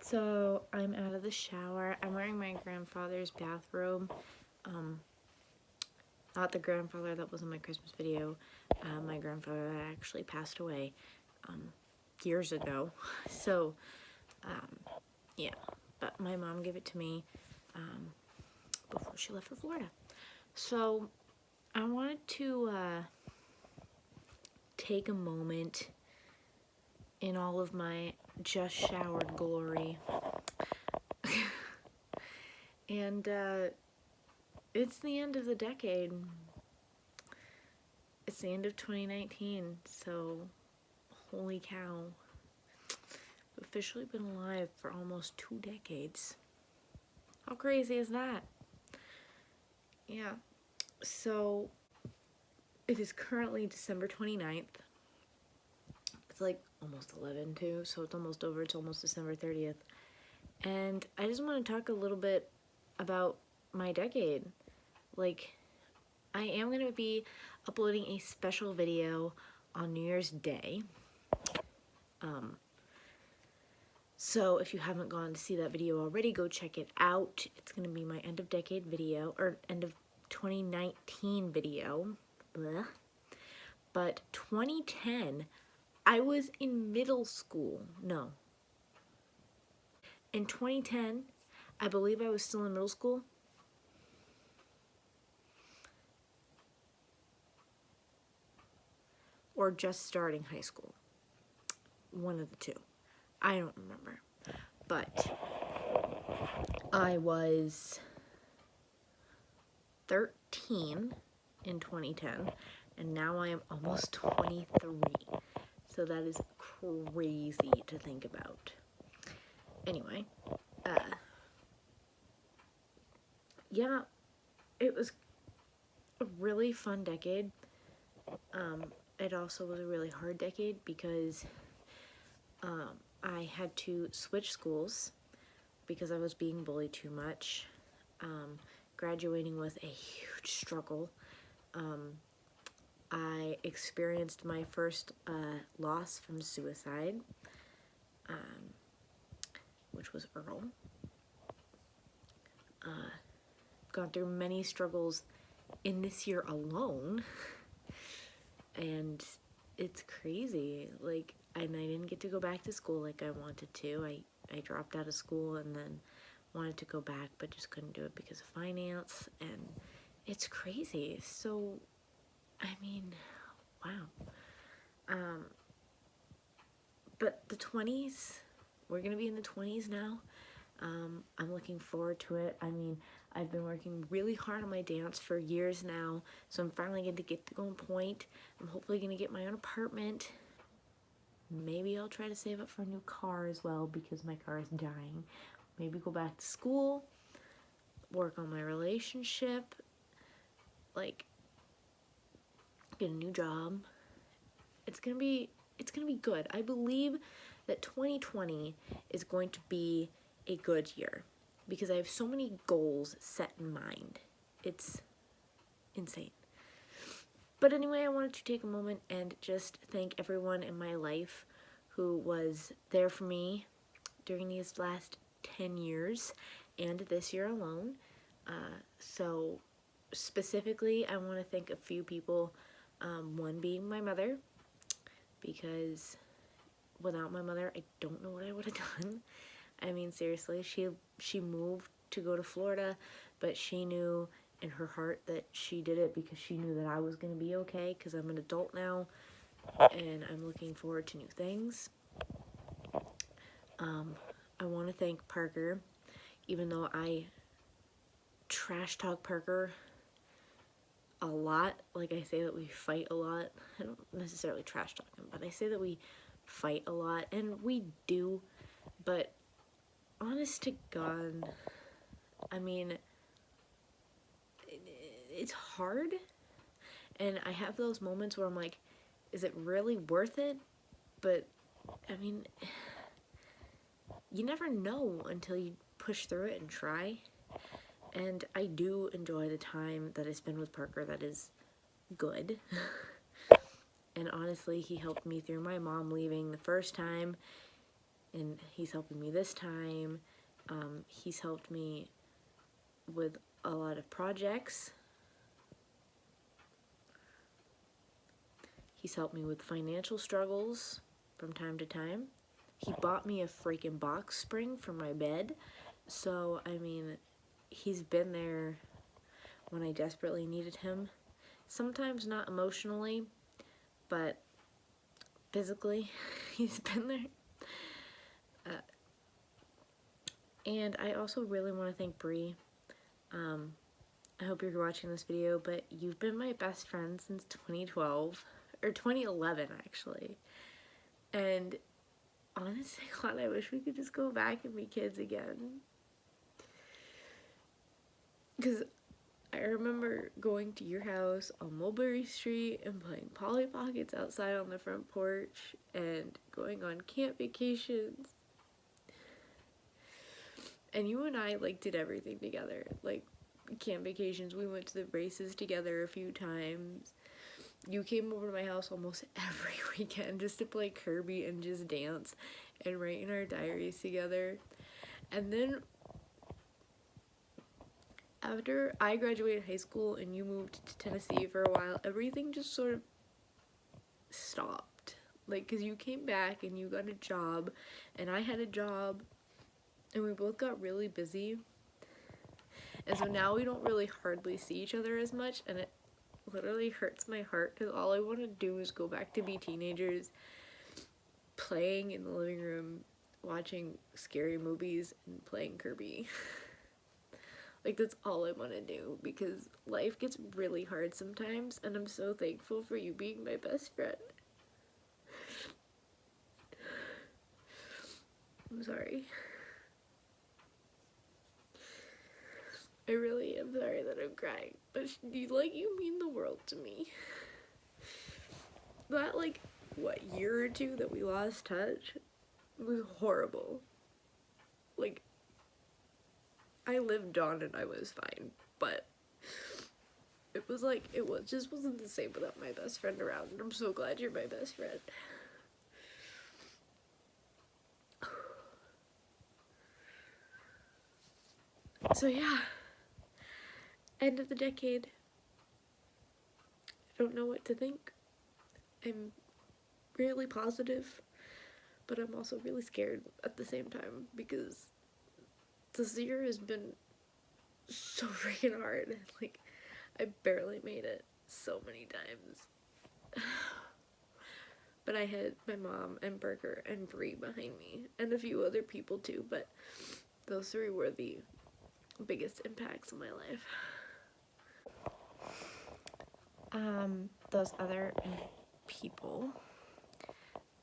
So I'm out of the shower. I'm wearing my grandfather's bathrobe. Not the grandfather that was in my Christmas video. My grandfather that actually passed away years ago. So yeah, but my mom gave it to me before she left for Florida. So I wanted to take a moment in all of my just showered glory. And it's the end of the decade. It's the end of 2019, so holy cow. I've officially been alive for almost 2 decades. How crazy is that? Yeah. So it is currently December 29th. It's like almost 11 too, so it's almost over. It's almost December 30th. And I just want to talk a little bit about my decade. Like, I am going to be uploading a special video on New Year's Day. So if you haven't gone to see that video already, go check it out. It's going to be my end of decade video, or end of 2019 video. Blah. But 2010, I was in middle school. No. In 2010, I believe I was still in middle school. Or just starting high school. One of the two. I don't remember. But I was 13 in 2010, and now I am almost 23. So that is crazy to think about. Anyway, yeah, it was a really fun decade. It also was a really hard decade because I had to switch schools because I was being bullied too much. Graduating was a huge struggle. I experienced my first loss from suicide, which was Earl. Gone through many struggles in this year alone, and it's crazy. Like, and I didn't get to go back to school like I wanted to. I dropped out of school and then wanted to go back, but just couldn't do it because of finance, and it's crazy. So, I mean, wow. But the 20s, we're gonna be in the 20s now. I'm looking forward to it. I mean, I've been working really hard on my dance for years now, so I'm finally going to get to go on point. I'm hopefully going to get my own apartment. Maybe I'll try to save up for a new car as well because my car is dying. Maybe go back to school, work on my relationship, like get a new job. It's gonna be good. I believe that 2020 is going to be a good year because I have so many goals set in mind. It's insane. But anyway, I wanted to take a moment and just thank everyone in my life who was there for me during these last 10 years and this year alone. So specifically, I want to thank a few people, one being my mother, because without my mother, I don't know what I would have done. I mean, seriously, she moved to go to Florida, but she knew in her heart that she did it because she knew that I was going to be okay, because I'm an adult now, and I'm looking forward to new things. I want to thank Parker, even though I trash talk Parker a lot. Like, I say that we fight a lot. I don't necessarily trash talk him, but I say that we fight a lot, and we do, but honest to God, I mean, it's hard, and I have those moments where I'm like, is it really worth it? But, I mean, you never know until you push through it and try, and I do enjoy the time that I spend with Parker that is good. And honestly, he helped me through my mom leaving the first time and he's helping me this time. He's helped me with a lot of projects. He's helped me with financial struggles from time to time. He bought me a freaking box spring for my bed. So, I mean, he's been there when I desperately needed him. Sometimes not emotionally, but physically, he's been there. And I also really want to thank Bree. I hope you're watching this video, but you've been my best friend since 2012, or 2011 actually. And honestly, God, I wish we could just go back and be kids again. Because I remember going to your house on Mulberry Street and playing Polly Pockets outside on the front porch and going on camp vacations. And you and I, like, did everything together. Like, camp vacations, we went to the races together a few times. You came over to my house almost every weekend just to play Kirby and just dance and write in our diaries together. And then after I graduated high school and you moved to Tennessee for a while, everything just sort of stopped. Like, because you came back and you got a job and I had a job and we both got really busy. And so now we don't really hardly see each other as much, and it literally hurts my heart because all I want to do is go back to be teenagers, playing in the living room, watching scary movies, and playing Kirby. Like, that's all I want to do because life gets really hard sometimes, and I'm so thankful for you being my best friend. I'm sorry. I really am sorry that I'm crying, but you mean the world to me. That, like, what, year or two that we lost touch was horrible. Like, I lived on and I was fine, but it was like, just wasn't the same without my best friend around, and I'm so glad you're my best friend. So yeah, end of the decade. I don't know what to think. I'm really positive, but I'm also really scared at the same time because this year has been so freaking hard. Like, I barely made it so many times. But I had my mom and Burger and Bree behind me, and a few other people too, but those three were the biggest impacts in my life. Those other people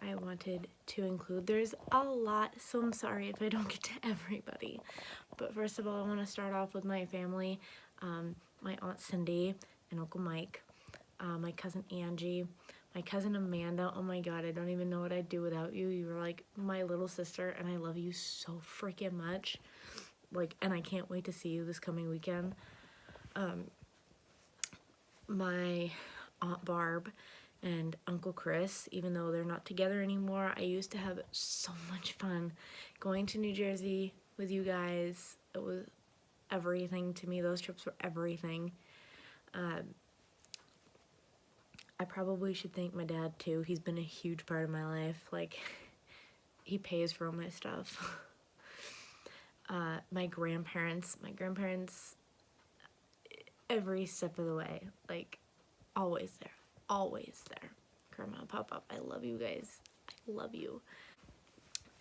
I wanted to include. There's a lot, so I'm sorry if I don't get to everybody. But first of all, I want to start off with my family. My Aunt Cindy and Uncle Mike, my cousin Angie, my cousin Amanda. Oh my God, I don't even know what I'd do without you. You were like my little sister, and I love you so freaking much. Like, and I can't wait to see you this coming weekend. My Aunt Barb and Uncle Chris, even though they're not together anymore, I used to have so much fun going to New Jersey with you guys. It was everything to me. Those trips were everything. I probably should thank my dad too. He's been a huge part of my life. Like, he pays for all my stuff. My grandparents, every step of the way, like, always there. Grandma, Papa, I love you guys. I love you.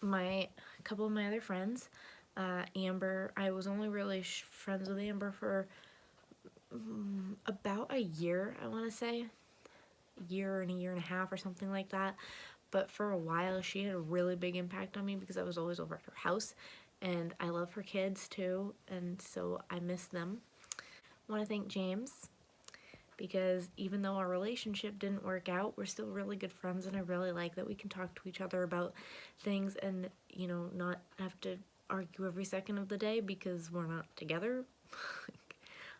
A couple of my other friends, Amber, I was only really friends with Amber for about a year, I want to say. A year and a half or something like that. But for a while, she had a really big impact on me because I was always over at her house. And I love her kids too, and so I miss them. I want to thank James, because even though our relationship didn't work out, we're still really good friends, and I really like that we can talk to each other about things and, you know, not have to argue every second of the day because we're not together.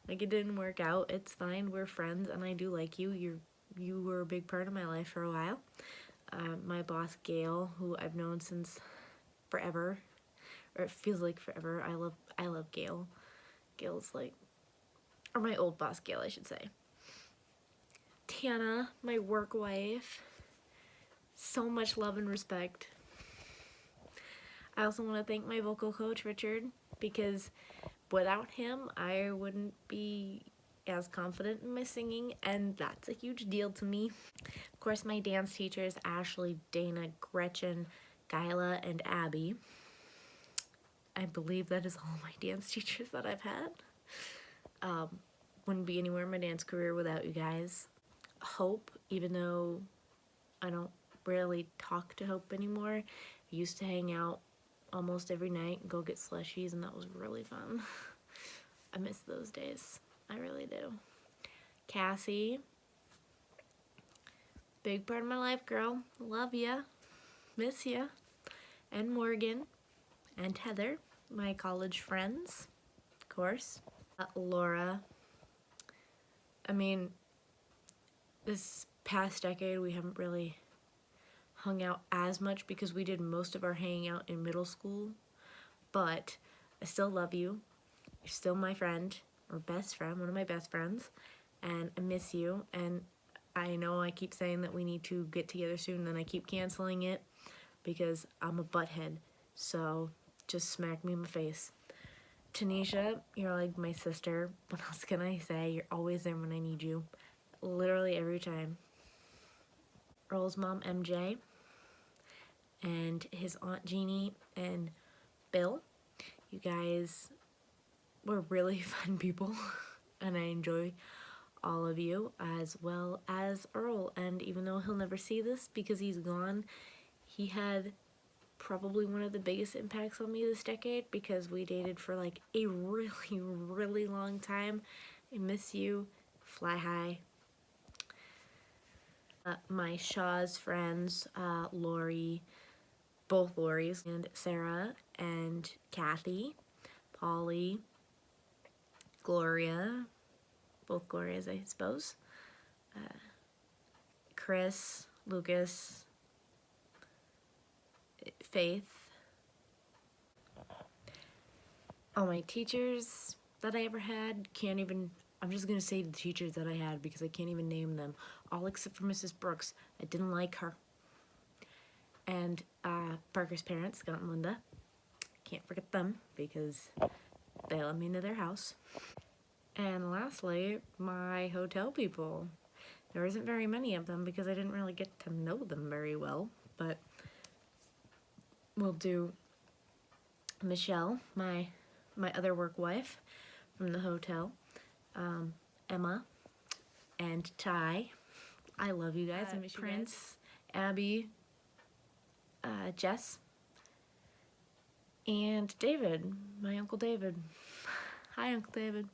Like, it didn't work out. It's fine. We're friends, and I do like you. You were a big part of my life for a while. My boss, Gail, who I've known since forever, or it feels like forever. I love Gail. Gail's like, or my old boss Gail, I should say. Tana, my work wife, so much love and respect. I also want to thank my vocal coach Richard, because without him I wouldn't be as confident in my singing, and that's a huge deal to me. Of course, my dance teachers Ashley, Dana, Gretchen, Gyla, and Abby. I believe that is all my dance teachers that I've had. Wouldn't be anywhere in my dance career without you guys. Hope, even though I don't rarely talk to Hope anymore, I used to hang out almost every night and go get slushies, and that was really fun. I miss those days. I really do. Cassie, big part of my life, girl. Love ya. Miss ya. And Morgan. And Heather, my college friends, of course. Laura. I mean, this past decade we haven't really hung out as much because we did most of our hanging out in middle school, but I still love you. You're still my friend, or best friend, one of my best friends, and I miss you. And I know I keep saying that we need to get together soon, and I keep canceling it because I'm a butthead, so just smack me in the face. Tanisha, you're like my sister. What else can I say? You're always there when I need you. Literally every time. Earl's mom, MJ, and his aunt Jeannie, and Bill. You guys were really fun people, and I enjoy all of you, as well as Earl. And even though he'll never see this because he's gone, he had probably one of the biggest impacts on me this decade, because we dated for like a really, really long time. I miss you. Fly high. My Shaw's friends, Lori, both Loris, and Sarah, and Kathy, Polly, Gloria, both Glorias, I suppose, Chris, Lucas, Faith, all my teachers that I ever had. Can't even, I'm just gonna say the teachers that I had because I can't even name them, all except for Mrs. Brooks. I didn't like her. And Parker's parents, Scott and Linda, can't forget them because they let me into their house. And lastly, my hotel people. There isn't very many of them because I didn't really get to know them very well, but we'll do Michelle, my other work wife from the hotel, Emma, and Ty. I love you guys. I miss Prince, you guys. Abby, Jess, and David, my Uncle David. Hi, Uncle David.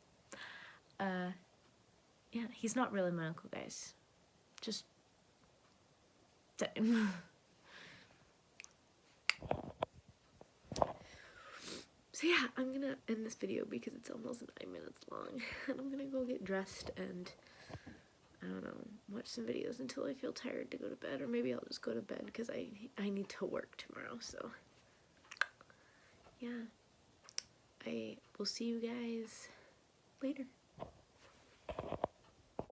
Yeah, he's not really my uncle, guys. Just so yeah, I'm gonna end this video because it's almost 9 minutes long, and I'm gonna go get dressed and, I don't know, watch some videos until I feel tired to go to bed, or maybe I'll just go to bed because I need to work tomorrow. So yeah, I will see you guys later.